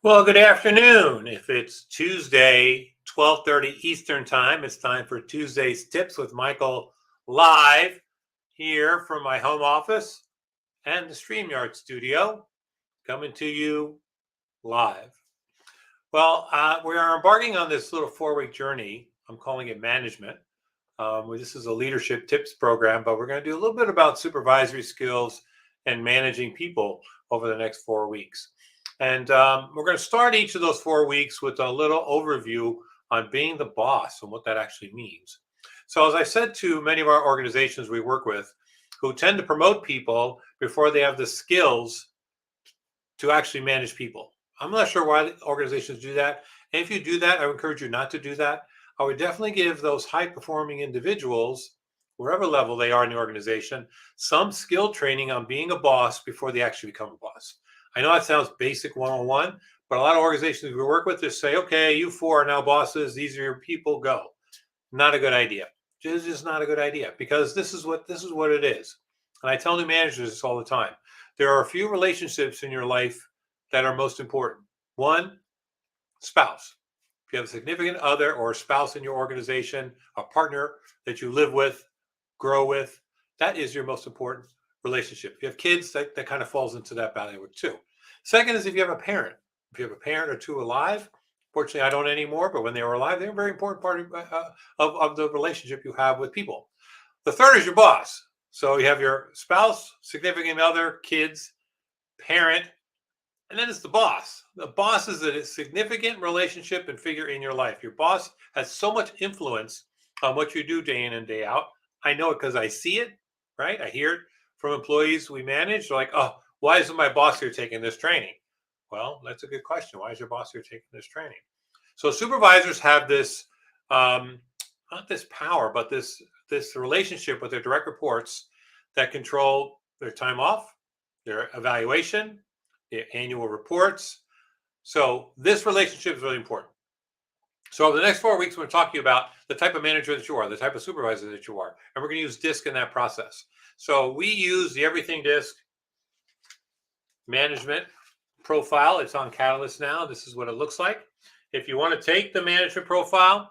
Well, good afternoon. If it's Tuesday, 12:30 Eastern Time, it's time for Tuesday's Tips with Michael live here from my home office and the StreamYard studio, coming to you live. Well, we are embarking on this little 4-week journey. I'm calling it management. This is a leadership tips program, but we're going to do a little bit about supervisory skills and managing people over the next 4 weeks. And we're going to start each of those 4 weeks with a little overview on being the boss and what that actually means. So, as I said to many of our organizations we work with, who tend to promote people before they have the skills to actually manage people. I'm not sure why organizations do that. And if you do that, I would encourage you not to do that. I would definitely give those high performing individuals, wherever level they are in the organization, some skill training on being a boss before they actually become a boss. I know that sounds basic 101, but a lot of organizations we work with just say, okay, you four are now bosses. These are your people, go. Not a good idea. It's just not a good idea because this is what it is. And I tell new managers this all the time. There are a few relationships in your life that are most important. One, spouse. If you have a significant other or a spouse in your organization, a partner that you live with, grow with, that is your most important relationship. If you have kids, that kind of falls into that value too. Second is if you have a parent. If you have a parent or two alive, fortunately I don't anymore, but when they were alive, they were a very important part of the relationship you have with people. The third is your boss. So you have your spouse, significant other, kids, parent, and then it's the boss. The boss is a significant relationship and figure in your life. Your boss has so much influence on what you do day in and day out. I know it because I see it, right? I hear it from employees we manage. They're like, oh, why isn't my boss here taking this training? Well, that's a good question. Why is your boss here taking this training? So supervisors have this, not this power, but this relationship with their direct reports that control their time off, their evaluation, their annual reports. So this relationship is really important. So over the next 4 weeks, we're talking about the type of manager that you are, the type of supervisor that you are, and we're going to use DISC in that process. So we use the Everything DISC management profile. It's on Catalyst now. This is what it looks like. If you want to take the management profile,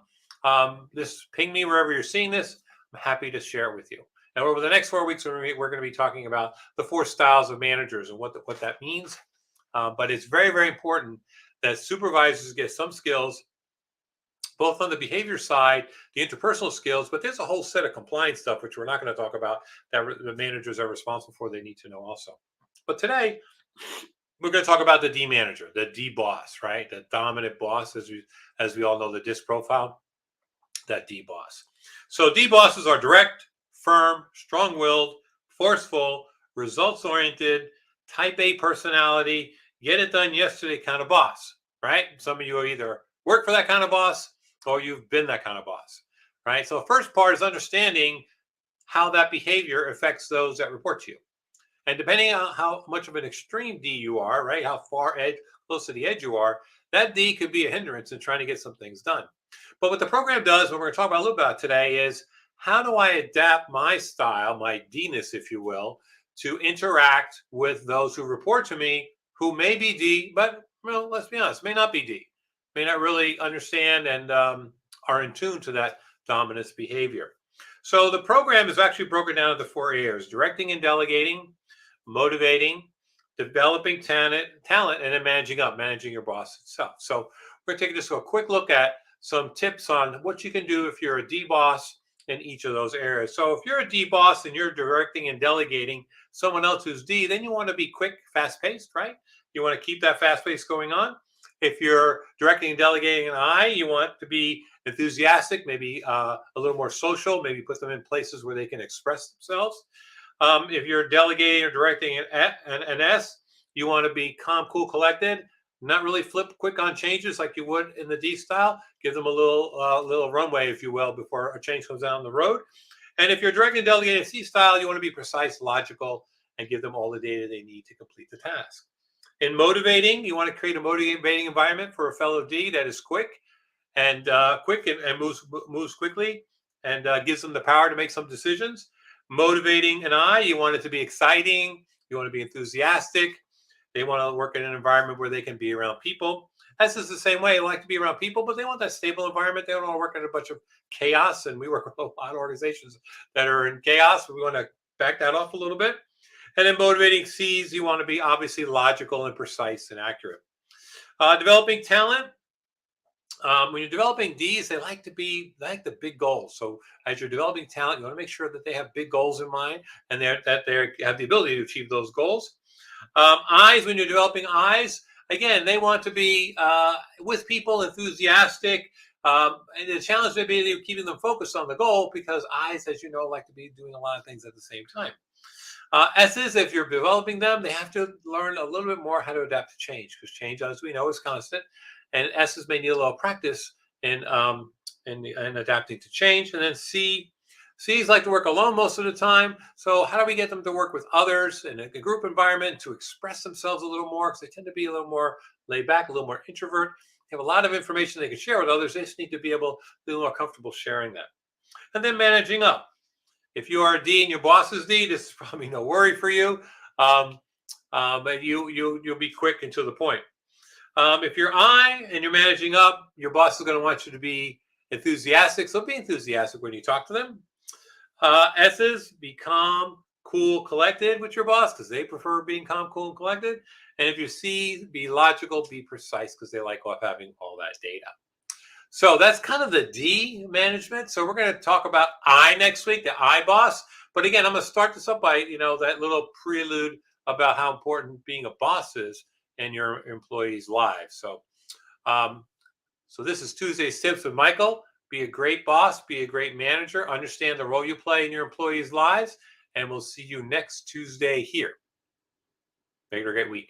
this ping me wherever you're seeing this. I'm happy to share it with you. And over the next 4 weeks, we're going to be talking about the 4 styles of managers and what that means. But it's very, very important that supervisors get some skills, both on the behavior side, the interpersonal skills, but there's a whole set of compliance stuff, which we're not going to talk about, that the managers are responsible for. They need to know also. But today, we're going to talk about the D manager, the D boss, right? The dominant boss, as we all know, the DISC profile, that D boss. So D bosses are direct, firm, strong-willed, forceful, results-oriented, type A personality, get it done yesterday kind of boss, right? Some of you either work for that kind of boss or you've been that kind of boss, right? So the first part is understanding how that behavior affects those that report to you. And depending on how much of an extreme D you are, right, how far close to the edge you are, that D could be a hindrance in trying to get some things done. But what the program does, what we're going to talk about a little bit about today, is how do I adapt my style, my D-ness, if you will, to interact with those who report to me who may be D, but well, let's be honest, may not be D, may not really understand and are in tune to that dominance behavior. So the program is actually broken down into 4 areas: directing and delegating, motivating, developing talent, and then managing your boss itself. So we're taking just a quick look at some tips on what you can do if you're a D boss in each of those areas. So if you're a D boss and you're directing and delegating someone else who's D, then you want to be quick, fast-paced, right? You want to keep that fast pace going on. If you're directing and delegating an I, you want to be enthusiastic, maybe a little more social, maybe put them in places where they can express themselves. If you're delegating or directing an S, you want to be calm, cool, collected, not really flip quick on changes like you would in the D style. Give them a little runway, if you will, before a change comes down the road. And if you're directing and delegating C style, you want to be precise, logical, and give them all the data they need to complete the task. In motivating, you want to create a motivating environment for a fellow D that is quick and moves quickly and gives them the power to make some decisions. Motivating an I, you want it to be exciting. You want to be enthusiastic. They want to work in an environment where they can be around people. S is the same way. They like to be around people, but they want that stable environment. They don't want to work in a bunch of chaos. And we work with a lot of organizations that are in chaos. We want to back that off a little bit. And then motivating C's, you want to be obviously logical and precise and accurate. Developing talent. When you're developing Ds, they like the big goals. So as you're developing talent, you want to make sure that they have big goals in mind and that they have the ability to achieve those goals. I's, when you're developing I's, again, they want to be with people, enthusiastic. And the challenge may be keeping them focused on the goal because I's, as you know, like to be doing a lot of things at the same time. S's, if you're developing them, they have to learn a little bit more how to adapt to change because change, as we know, is constant. And S's may need a little practice in adapting to change. And then C's like to work alone most of the time. So how do we get them to work with others in a group environment to express themselves a little more? Because they tend to be a little more laid back, a little more introvert. They have a lot of information they can share with others. They just need to be able to be a little more comfortable sharing that. And then managing up. If you are a D and your boss is D, this is probably no worry for you. But you'll be quick and to the point. If you're I and you're managing up, your boss is going to want you to be enthusiastic. So be enthusiastic when you talk to them. S's, be calm, cool, collected with your boss because they prefer being calm, cool, and collected. And if you C, be logical, be precise because they like having all that data. So that's kind of the D management. So we're going to talk about I next week, the I boss. But again, I'm going to start this up by, that little prelude about how important being a boss is in your employees' lives. So, so this is Tuesday's Tips with Michael. Be a great boss, be a great manager, understand the role you play in your employees' lives, and we'll see you next Tuesday here. Make it a great week.